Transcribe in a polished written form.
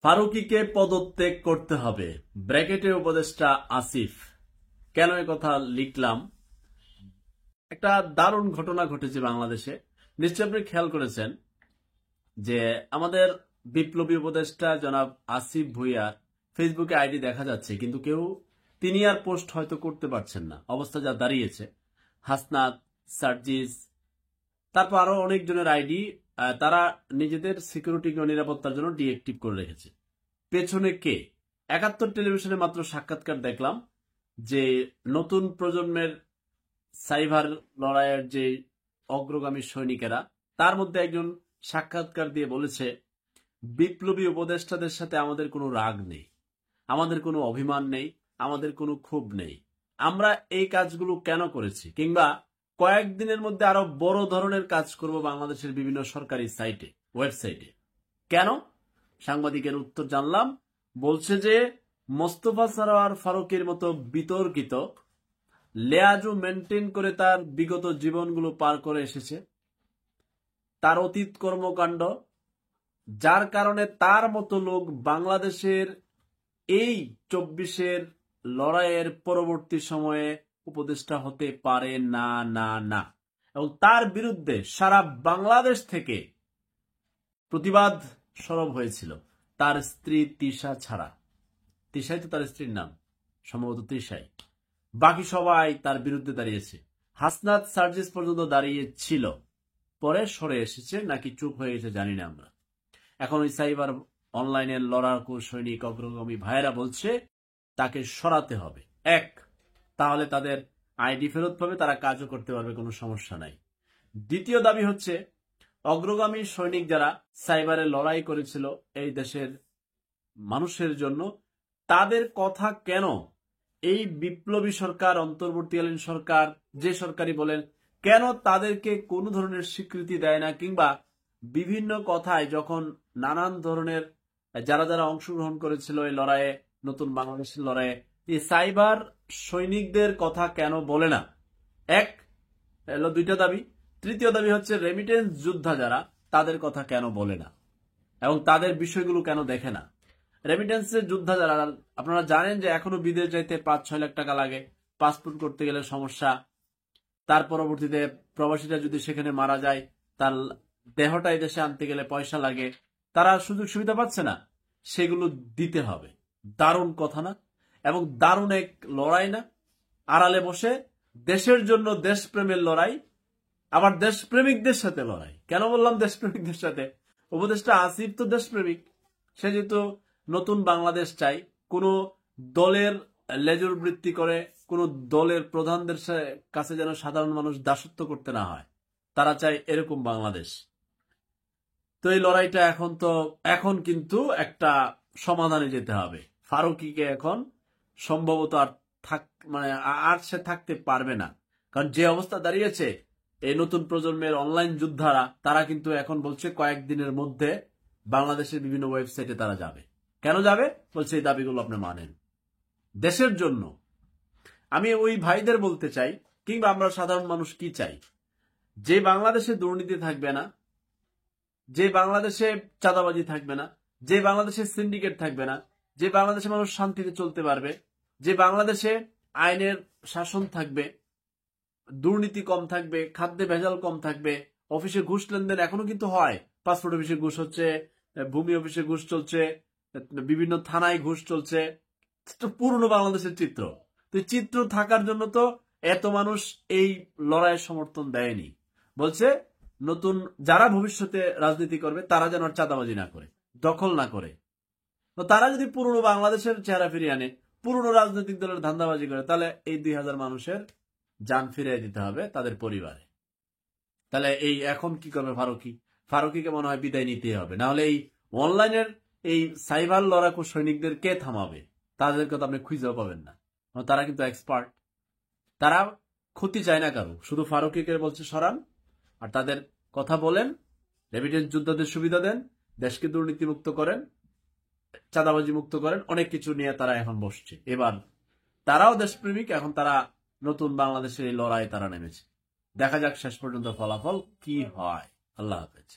ফারুকীকে পদত্যাগ করতে হবে, ব্র্যাকেটে উপদেষ্টা আসিফ। কেন এই কথা লিখলাম? একটা দারুণ ঘটনা ঘটেছে বাংলাদেশে। নিশ্চয়ই আপনি খেয়াল করেছেন যে আমাদের বিপ্লবী উপদেষ্টা জনাব আসিফ ভুঁইয়ার ফেসবুকে আইডি দেখা যাচ্ছে, কিন্তু কেউ তিনি আর পোস্ট হয়তো করতে পারছেন না, অবস্থা যা দাঁড়িয়েছে। হাসনাত, সার্জিস, তারপর আরো অনেকজনের আইডি তারা নিজেদের সিকিউরিটি ও নিরাপত্তার জন্য ডিএক্টিভ করে রেখেছে। পেছনে কে? ৭১ টেলিভিশনে মাত্র সাক্ষাৎকার দেখলাম যে নতুন প্রজন্মের সাইবার লড়াইয়ের যে অগ্রগামী সৈনিকেরা, তার মধ্যে একজন সাক্ষাৎকার দিয়ে বলেছে, বিপ্লবী উপদেষ্টাদের সাথে আমাদের কোনো রাগ নেই, আমাদের কোনো অভিমান নেই, আমাদের কোনো ক্ষোভ নেই। আমরা এই কাজগুলো কেন করেছি, কিংবা কয়েকদিনের মধ্যে আরো বড় ধরনের কাজ করব বাংলাদেশের বিভিন্ন সরকারি সাইটে, ওয়েবসাইটে। কেন? সাংবাদিকের উত্তর জানলাম। বলছে যে মোস্তফা সরোয়ার ফারুকের মতো বিতর্কিত লেয়াজু মেনটেন করে তার বিগত জীবনগুলো পার করে এসেছে, তার অতীত কর্মকাণ্ড, যার কারণে তার মতো লোক বাংলাদেশের এই ২৪-এর লড়াইয়ের পরবর্তী সময়ে উপদেষ্টা হতে পারে না না না। এবং তার বিরুদ্ধে সারা বাংলাদেশ থেকে প্রতিবাদ সরব হয়েছিল, তার স্ত্রী তিশা ছাড়া। তিশাই তো তার স্ত্রীর নাম, সম্ভবত তিশাই। বাকি সবাই তার বিরুদ্ধে দাঁড়িয়েছে। হাসনাত, সার্জিস পর্যন্ত দাঁড়িয়েছিল, পরে সরে এসেছে, নাকি চুপ হয়ে গেছে জানি না আমরা। এখন ওই সাইবার অনলাইনের লড়াকু সৈনিক অগ্রগামী ভাইয়েরা বলছে তাকে সরাতে হবে। এক, তাহলে তাদের আইডি ফেরত পাবে, তারা কাজও করতে পারবে, কোনো সমস্যা নাই। দ্বিতীয় দাবি হচ্ছে, অগ্রগামী সৈনিক যারা সাইবারে লড়াই করেছিল এই দেশের মানুষের জন্য, তাদের কথা কেন এই বিপ্লবী সরকার, অন্তর্বর্তীকালীন সরকার, যে সরকারই বলেন কেন, তাদেরকে কোনো ধরনের স্বীকৃতি দেয় না, কিংবা বিভিন্ন কথায় যখন নানান ধরনের যারা যারা অংশগ্রহণ করেছিল এই লড়াইয়ে, নতুন বাংলাদেশের লড়াইয়ে, এই সাইবার সৈনিকদের কথা কেন বলে না? এক হলো দুইটা দাবি। তৃতীয় দাবি হচ্ছে, রেমিটেন্স যোদ্ধা যারা, তাদের কথা কেন বলে না এবং তাদের বিষয়গুলো কেন দেখে না? রেমিটেন্সের যোদ্ধা যারা, আপনারা জানেন যে এখনো বিদেশ যাইতে ৫-৬ লাখ টাকা লাগে, পাসপোর্ট করতে গেলে সমস্যা, তার পরবর্তীতে প্রবাসীরা যদি সেখানে মারা যায়, তার দেহটাই দেশে আনতে গেলে পয়সা লাগে, তারা সুযোগ সুবিধা পাচ্ছে না, সেগুলো দিতে হবে। দারুণ কথা না? এবং দারুণ এক লড়াই না? আড়ালে বসে দেশের জন্য দেশপ্রেমের লড়াই, আবার দেশপ্রেমিকদের সাথে লড়াই। কেন বললাম দেশপ্রেমিকদের সাথে? উপদেষ্টা আসিফ তো দেশপ্রেমিক, সে যেহেতু নতুন বাংলাদেশ চাই, কোন দলের লেজুর বৃত্তি করে, কোন দলের প্রধানদের কাছে যেন সাধারণ মানুষ দাসত্ব করতে না হয়, তারা চায় এরকম বাংলাদেশ। তো এই লড়াইটা এখন কিন্তু একটা সমাধানে যেতে হবে। ফারুকীকে এখন সম্ভবত আর সে থাকতে পারবে না, কারণ যে অবস্থা দাঁড়িয়েছে, এই নতুন প্রজন্মের অনলাইন যোদ্ধারা, তারা কিন্তু এখন বলছে কয়েকদিনের মধ্যে বাংলাদেশের বিভিন্ন ওয়েবসাইটে তারা যাবে। কেন যাবে? বলছে এই দাবিগুলো আপনি মানেন দেশের জন্য। আমি ওই ভাইদের বলতে চাই, কিংবা আমরা সাধারণ মানুষ কি চাই, যে বাংলাদেশে দুর্নীতি থাকবে না, যে বাংলাদেশে চাঁদাবাজি থাকবে না, যে বাংলাদেশে সিন্ডিকেট থাকবে না, যে বাংলাদেশে মানুষ শান্তিতে চলতে পারবে, যে বাংলাদেশে আইনের শাসন থাকবে, দুর্নীতি কম থাকবে, খাদ্যে ভেজাল কম থাকবে, অফিসে ঘুষ লেনদেন এখনো কিন্তু হয়, পাসপোর্ট অফিসে ঘুষ হচ্ছে, ভূমি অফিসে ঘুষ চলছে, বিভিন্ন থানায় ঘুষ চলছে, পুরনো বাংলাদেশের চিত্র। তো চিত্র থাকার জন্য তো এত মানুষ এই লড়াইয়ের সমর্থন দেয়নি। বলছে নতুন যারা ভবিষ্যতে রাজনীতি করবে, তারা যেন চাঁদাবাজি না করে, দখল না করে। তো তারা যদি পুরনো বাংলাদেশের চেহারা ফিরিয়ে আনে, পুরনো রাজনৈতিক দলের ধান্দাবাজি করে, তাহলে এই ২,০০০ মানুষের যান ফিরিয়ে দিতে হবে তাদের পরিবারে। তাহলে এই এখন কি করবে ফারুকীকে মনে হয় বিদায় নিতে হবে, না হলে এই অনলাইনের এই সাইবার লড়াকু সৈনিকদের কে থামাবে? তাদেরকে তো আপনি খুঁজেও পাবেন না, তারা কিন্তু এক্সপার্ট, তারা ক্ষতি চায় না কারো, শুধু ফারুকীকে বলছে সরান, আর তাদের কথা বলেন, রেমিটেন্স যোদ্ধাদের সুবিধা দেন, দেশকে দুর্নীতি মুক্ত করেন, চাঁদাবাজি মুক্ত করেন, অনেক কিছু নিয়ে তারা এখন বসছে। এবার তারাও দেশপ্রেমিক, এখন তারা নতুন বাংলাদেশের এই লড়াই তারা নেমেছে। দেখা যাক শেষ পর্যন্ত ফলাফল কি হয়। আল্লাহ হাফেজ।